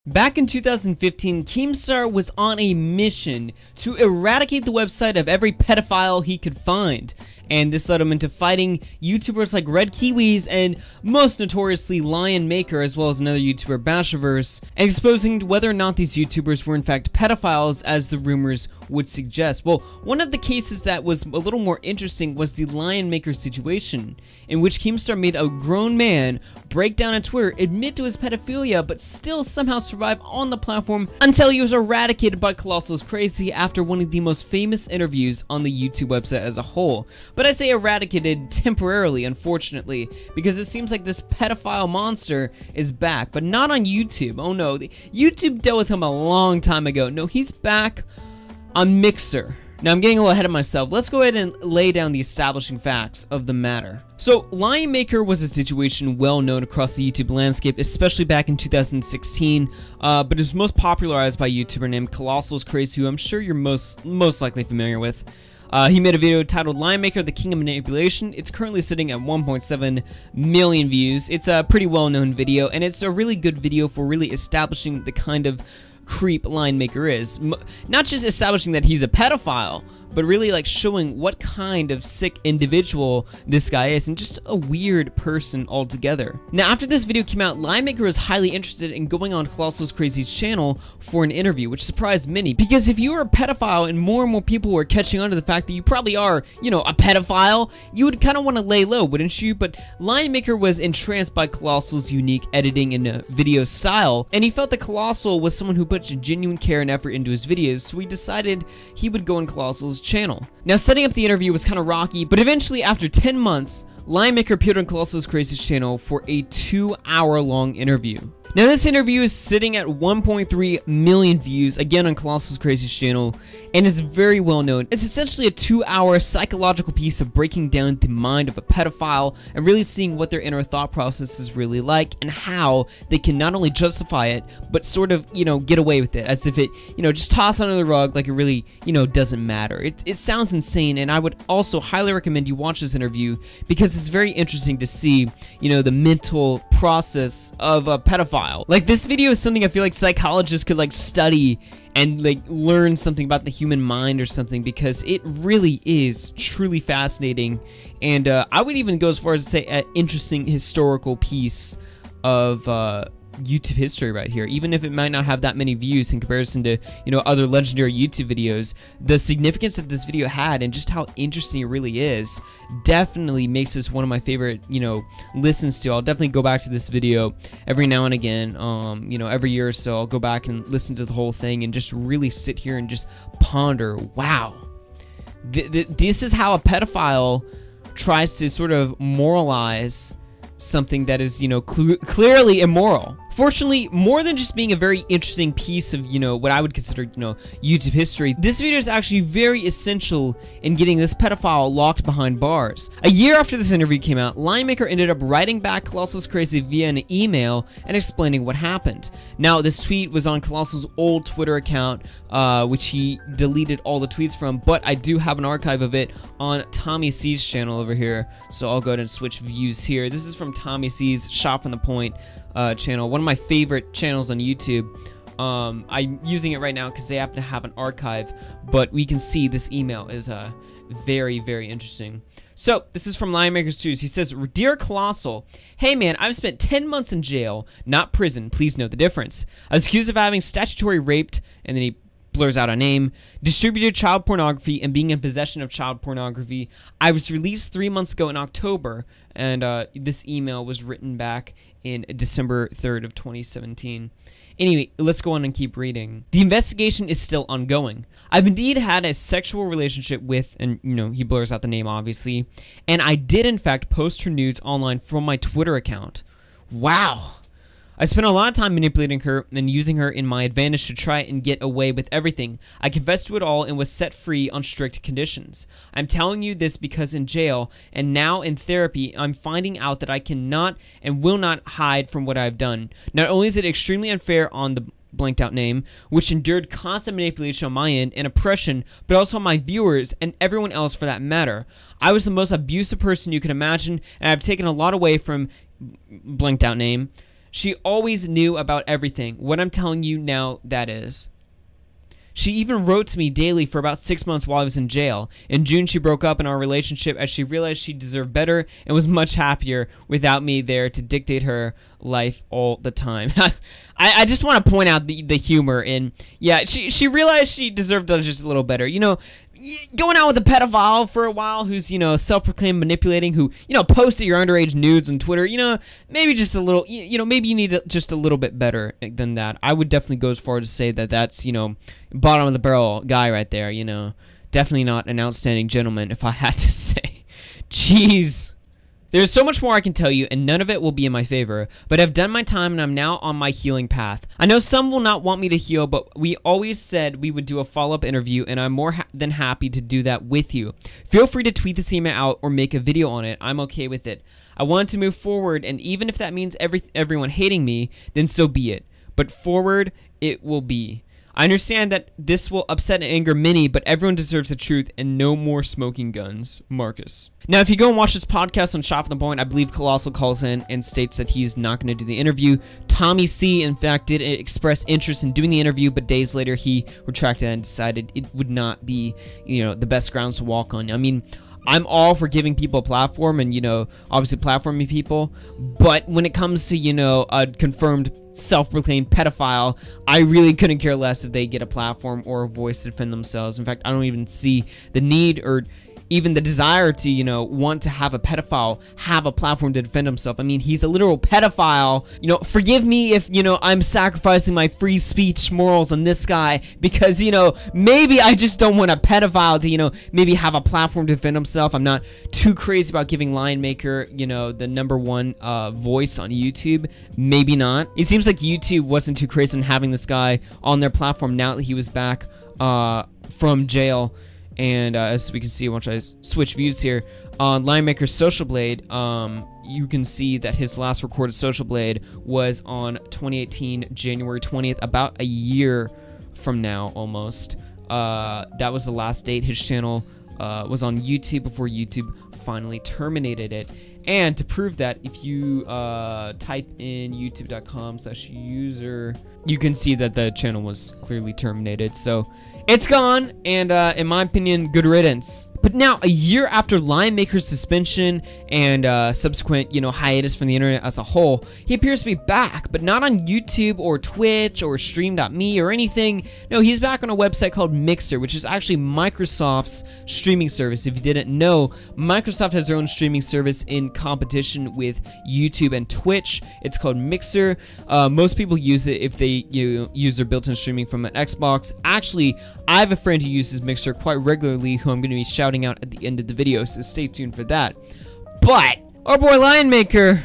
Back in 2015, Keemstar was on a mission to eradicate the website of every pedophile he could find, and this led him into fighting YouTubers like Red Kiwis and most notoriously LionMaker, as well as another YouTuber, Bashiverse, and exposing whether or not these YouTubers were in fact pedophiles as the rumors would suggest. Well, one of the cases that was a little more interesting was the LionMaker situation, in which Keemstar made a grown man break down on Twitter, admit to his pedophilia, but still somehow survive on the platform until he was eradicated by Colossal's Crazy after one of the most famous interviews on the YouTube website as a whole. But I say eradicated temporarily, unfortunately, because it seems like this pedophile monster is back, but not on YouTube. Oh no, YouTube dealt with him a long time ago. No, he's back on Mixer. Now, I'm getting a little ahead of myself. Let's go ahead and lay down the establishing facts of the matter. So, LionMaker was a situation well known across the YouTube landscape, especially back in 2016, but it was most popularized by a YouTuber named Colossal's Crazy, who I'm sure you're most likely familiar with. He made a video titled LionMaker, the King of Manipulation. It's currently sitting at 1.7 million views. It's a pretty well-known video, and it's a really good video for really establishing the kind of creep LionMaker is. Not just establishing that he's a pedophile, but really like showing what kind of sick individual this guy is, and just a weird person altogether. Now, after this video came out, LionMaker was highly interested in going on Colossal's Crazy's channel for an interview, which surprised many, because if you were a pedophile and more people were catching on to the fact that you probably are, you know, a pedophile, you would kind of want to lay low, wouldn't you? But LionMaker was entranced by Colossal's unique editing and video style, and he felt that Colossal was someone who put genuine care and effort into his videos, so he decided he would go on Colossal's channel. Now, setting up the interview was kind of rocky, but eventually, after 10 months, LionMaker appeared on Colossal's Crazy's channel for a 2-hour-long interview. Now, this interview is sitting at 1.3 million views, again on Colossal's Crazy's channel, and is very well known. It's essentially a 2-hour psychological piece of breaking down the mind of a pedophile and really seeing what their inner thought process is really like and how they can not only justify it, but sort of, you know, get away with it as if it, you know, just toss under the rug like it really, you know, doesn't matter. It sounds insane, and I would also highly recommend you watch this interview because it's very interesting to see, you know, the mental process of a pedophile. Like, this video is something I feel like psychologists could like study and like learn something about the human mind or something, because it really is truly fascinating, and I would even go as far as to say an interesting historical piece of YouTube history right here. Even if it might not have that many views in comparison to, you know, other legendary YouTube videos, the significance that this video had and just how interesting it really is definitely makes this one of my favorite, you know, listens to. I'll definitely go back to this video every now and again, you know, every year or so. I'll go back and listen to the whole thing and just really sit here and just ponder, wow, this is how a pedophile tries to sort of moralize something that is, you know, clearly immoral. Fortunately, more than just being a very interesting piece of, you know, what I would consider, you know, YouTube history, this video is actually very essential in getting this pedophile locked behind bars. A year after this interview came out, LionMaker ended up writing back Colossal's Crazy via an email and explaining what happened. Now, this tweet was on Colossal's old Twitter account, which he deleted all the tweets from, but I do have an archive of it on Tommy C's channel over here, so I'll go ahead and switch views here. This is from Tommy C's Shot from the Point channel, one of my favorite channels on YouTube. I'm using it right now because they happen to have an archive, but we can see this email is very, very interesting. So, this is from LionMakerStudios. He says, "Dear Colossal, hey man, I've spent 10 months in jail, not prison. Please note the difference. I was accused of having statutory raped," and then he blurs out a name, "distributed child pornography, and being in possession of child pornography. I was released 3 months ago in October," and this email was written back in December 3rd of 2017. Anyway, let's go on and keep reading. "The investigation is still ongoing. I've indeed had a sexual relationship with," and, you know, he blurs out the name, obviously, "and I did, in fact, post her nudes online from my Twitter account." Wow. "I spent a lot of time manipulating her and using her in my advantage to try and get away with everything. I confessed to it all and was set free on strict conditions. I'm telling you this because in jail and now in therapy, I'm finding out that I cannot and will not hide from what I've done. Not only is it extremely unfair on the blanked out name, which endured constant manipulation on my end and oppression, but also on my viewers and everyone else for that matter. I was the most abusive person you can imagine, and I've taken a lot away from blanked out name. She always knew about everything. What I'm telling you now, that is. She even wrote to me daily for about 6 months while I was in jail. In June, she broke up in our relationship as she realized she deserved better and was much happier without me there to dictate her life all the time. I just want to point out the humor in, yeah, she realized she deserved just a little better. You know, going out with a pedophile for a while who's, you know, self-proclaimed manipulating, who, you know, posted your underage nudes on Twitter, you know, maybe just a little, you know, maybe you need just a little bit better than that. I would definitely go as far to say that that's, you know, bottom of the barrel guy right there, you know. Definitely not an outstanding gentleman, if I had to say. Jeez. There's so much more I can tell you, and none of it will be in my favor, but I've done my time and I'm now on my healing path. I know some will not want me to heal, but we always said we would do a follow-up interview, and I'm more than happy to do that with you. Feel free to tweet this email out or make a video on it. I'm okay with it. I want to move forward, and even if that means everyone hating me, then so be it. But forward it will be. I understand that this will upset and anger many, but everyone deserves the truth and no more smoking guns. Marcus. Now, if you go and watch this podcast on Shot from the Point, I believe Colossal calls in and states that he's not going to do the interview. Tommy C, in fact, did express interest in doing the interview, but days later he retracted and decided it would not be, you know, the best grounds to walk on. I mean, I'm all for giving people a platform and, you know, obviously platforming people, but when it comes to, you know, a confirmed self-proclaimed pedophile, I really couldn't care less if they get a platform or a voice to defend themselves. In fact, I don't even see the need or even the desire to, you know, want to have a pedophile have a platform to defend himself. I mean, he's a literal pedophile. You know, forgive me if, you know, I'm sacrificing my free speech morals on this guy because, you know, maybe I just don't want a pedophile to, you know, maybe have a platform to defend himself. I'm not too crazy about giving LionMaker, you know, the #1 voice on YouTube. Maybe not. It seems like YouTube wasn't too crazy on having this guy on their platform now that he was back from jail. And as we can see, once I switch views here, on LionMaker's Social Blade, you can see that his last recorded Social Blade was on 2018, January 20th, about a year from now, almost. That was the last date. His channel was on YouTube before YouTube finally terminated it. And to prove that, if you type in youtube.com/user, you can see that the channel was clearly terminated. So it's gone, and in my opinion, good riddance. But now, a year after LionMaker's suspension and subsequent, you know, hiatus from the internet as a whole, he appears to be back, but not on YouTube or Twitch or Stream.me or anything. No, he's back on a website called Mixer, which is actually Microsoft's streaming service. If you didn't know, Microsoft has their own streaming service in competition with YouTube and Twitch. It's called Mixer. Most people use it if they use their built-in streaming from an Xbox. Actually, I have a friend who uses Mixer quite regularly, who I'm going to be shouting out at the end of the video, so stay tuned for that. But our boy LionMaker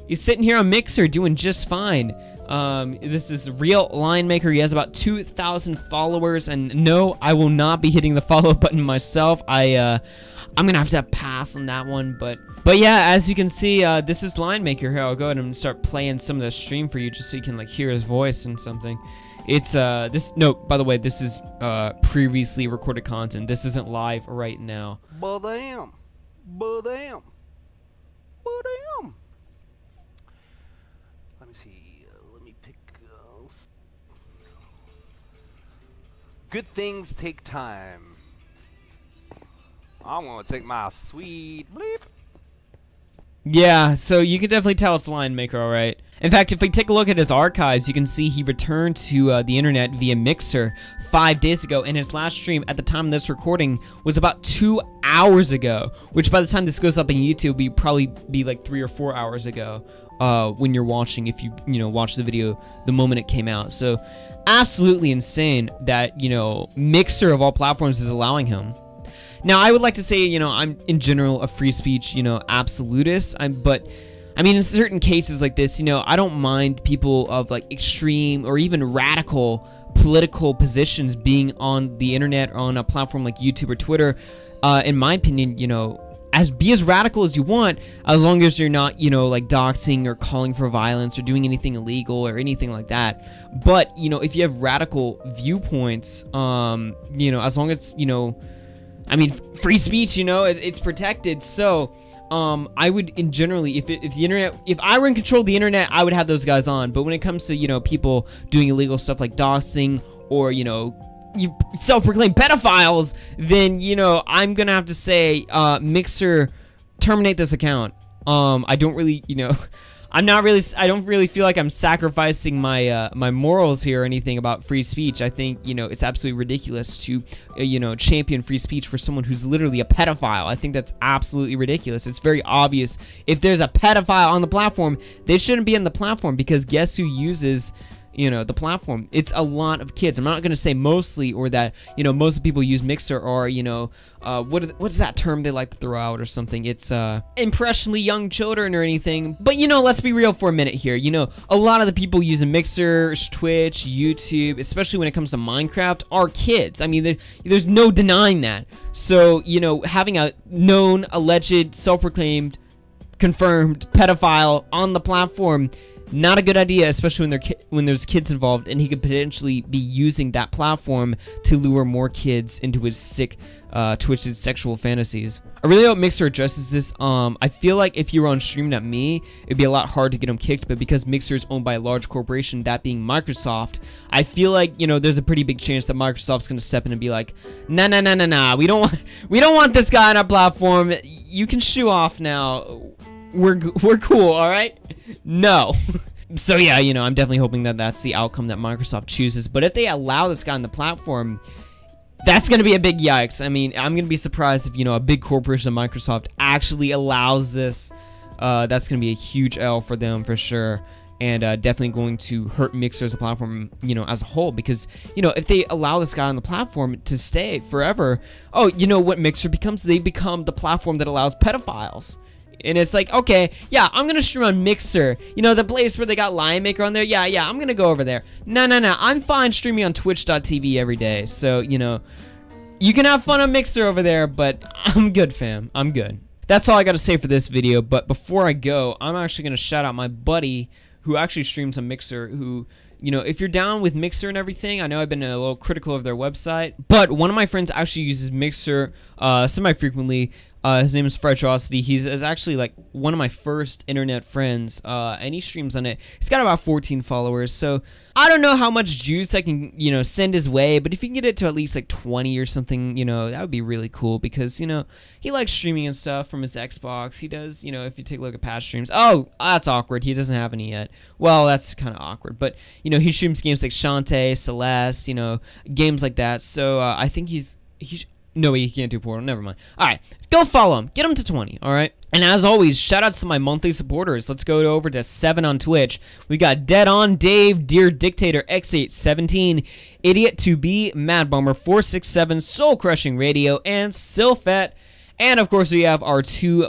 is sitting here on Mixer doing just fine. This is real LionMaker. He has about 2,000 followers, and no, I will not be hitting the follow button myself. I'm gonna have to pass on that one, but yeah, as you can see, this is LionMaker. Here, I'll go ahead and start playing some of the stream for you, just so you can like hear his voice and something. It's no, by the way, this is previously recorded content. This isn't live right now. Ba-dam. Ba-dam. Ba-dam. Let me see. Let me pick. Good things take time. I want to take my sweet bleep. Yeah, so you can definitely tell it's LionMaker, alright. In fact, if we take a look at his archives, you can see he returned to the internet via Mixer 5 days ago, and his last stream at the time of this recording was about 2 hours ago, which by the time this goes up on YouTube, will probably be like 3 or 4 hours ago when you're watching, if you watch the video the moment it came out. So absolutely insane that, Mixer of all platforms is allowing him. Now, I would like to say, I'm in general a free speech, absolutist. But I mean, in certain cases like this, I don't mind people of like extreme or even radical political positions being on the internet or on a platform like YouTube or Twitter. In my opinion, be as radical as you want, as long as you're not, like doxing or calling for violence or doing anything illegal or anything like that. But, if you have radical viewpoints, as long as, I mean, free speech, it's protected. So, I would generally, if the internet, if I were in control of the internet, I would have those guys on. But when it comes to, you know, people doing illegal stuff like doxing or, you know, you self-proclaimed pedophiles, then, you know, I'm gonna have to say, Mixer, terminate this account. I don't really, you know, I don't really feel like I'm sacrificing my my morals here or anything about free speech. I think, you know, it's absolutely ridiculous to, you know, champion free speech for someone who's literally a pedophile. I think that's absolutely ridiculous. It's very obvious. If there's a pedophile on the platform, they shouldn't be on the platform, because guess who uses, you know, the platform? It's a lot of kids. I'm not going to say mostly, or that, you know, most of the people who use Mixer are, you know, what's that term they like to throw out or something? It's impressionably young children or anything. But, you know, let's be real for a minute here. You know, a lot of the people using Mixer, Twitch, YouTube, especially when it comes to Minecraft, are kids. I mean, there's no denying that. So, you know, having a known, alleged, self-proclaimed, confirmed pedophile on the platform, not a good idea, especially when there's kids involved, and he could potentially be using that platform to lure more kids into his sick, twisted sexual fantasies. I really hope Mixer addresses this. I feel like if you were on streaming at me, it'd be a lot hard to get him kicked, but because Mixer is owned by a large corporation, that being Microsoft, I feel like, you know, there's a pretty big chance that Microsoft's gonna step in and be like, nah, we don't want this guy on our platform. You can shoo off now. We're cool, all right? No. So yeah, you know, I'm definitely hoping that that's the outcome that Microsoft chooses. But if they allow this guy on the platform, that's going to be a big yikes. I mean, I'm going to be surprised if, you know, a big corporation like Microsoft actually allows this. That's going to be a huge L for them for sure. And definitely going to hurt Mixer as a platform, you know, as a whole. Because, you know, if they allow this guy on the platform to stay forever, oh, you know what Mixer becomes? They become the platform that allows pedophiles. And it's like, okay, yeah, I'm gonna stream on Mixer. You know, the place where they got LionMaker on there? Yeah, I'm gonna go over there. No, I'm fine streaming on twitch.tv every day. So, you know, you can have fun on Mixer over there, but I'm good, fam. I'm good. That's all I gotta say for this video. But before I go, I'm actually gonna shout out my buddy who actually streams on Mixer, who, you know, if you're down with Mixer and everything, I know I've been a little critical of their website, but one of my friends actually uses Mixer semi-frequently. His name is Frightsocity. He's actually like one of my first internet friends, and he streams on it. He's got about 14 followers, so I don't know how much juice I can, you know, send his way, but if you can get it to at least like 20 or something, you know, that would be really cool, because, you know, he likes streaming and stuff from his Xbox. He does, you know, if you take a look at past streams. Oh, that's awkward. He doesn't have any yet. Well, that's kind of awkward, but, you know, he streams games like Shantae, Celeste, you know, games like that, so I think he's no, he can't do Portal. Never mind. All right, go follow him. Get him to 20. All right. And as always, shout outs to my monthly supporters. Let's go over to 7 on Twitch. We got Dead On Dave, Dear Dictator, X817, Idiot to Be, Mad Bomber 467, Soul Crushing Radio, and Silfet. And of course, we have our two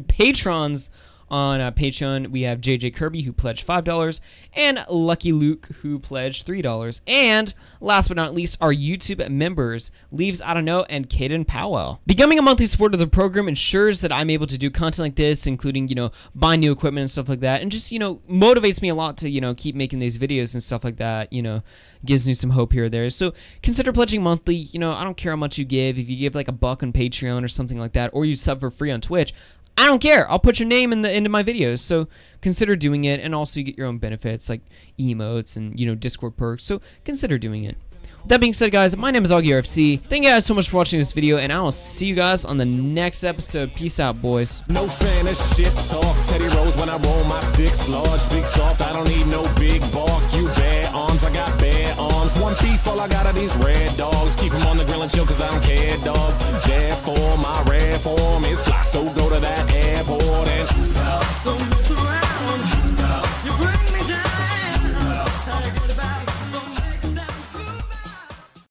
patrons. On Patreon, we have JJ Kirby, who pledged $5, and Lucky Luke, who pledged $3. And last but not least, our YouTube members, Leaves I Don't Know and Caden Powell. Becoming a monthly supporter of the program ensures that I'm able to do content like this, including, you know, buy new equipment and stuff like that, and just, you know, motivates me a lot to, you know, keep making these videos and stuff like that. You know, gives me some hope here or there. So consider pledging monthly. You know, I don't care how much you give. If you give like $1 on Patreon or something like that, or you sub for free on Twitch, I don't care. I'll put your name into my videos. So consider doing it, and also you get your own benefits like emotes and, you know, Discord perks. So consider doing it. With that being said, guys, my name is AuggieRFC. Thank you guys so much for watching this video, and I will see you guys on the next episode. Peace out, boys. No fan of shit talk. Teddy Rose when I roll my sticks large, speak soft. I don't need no big bark. You bare arms, I got bare arms. One beef, all I got are these red dogs. Keep them on the grill and chill, cause I don't care, dog. Therefore, my rare form is fly. So go to that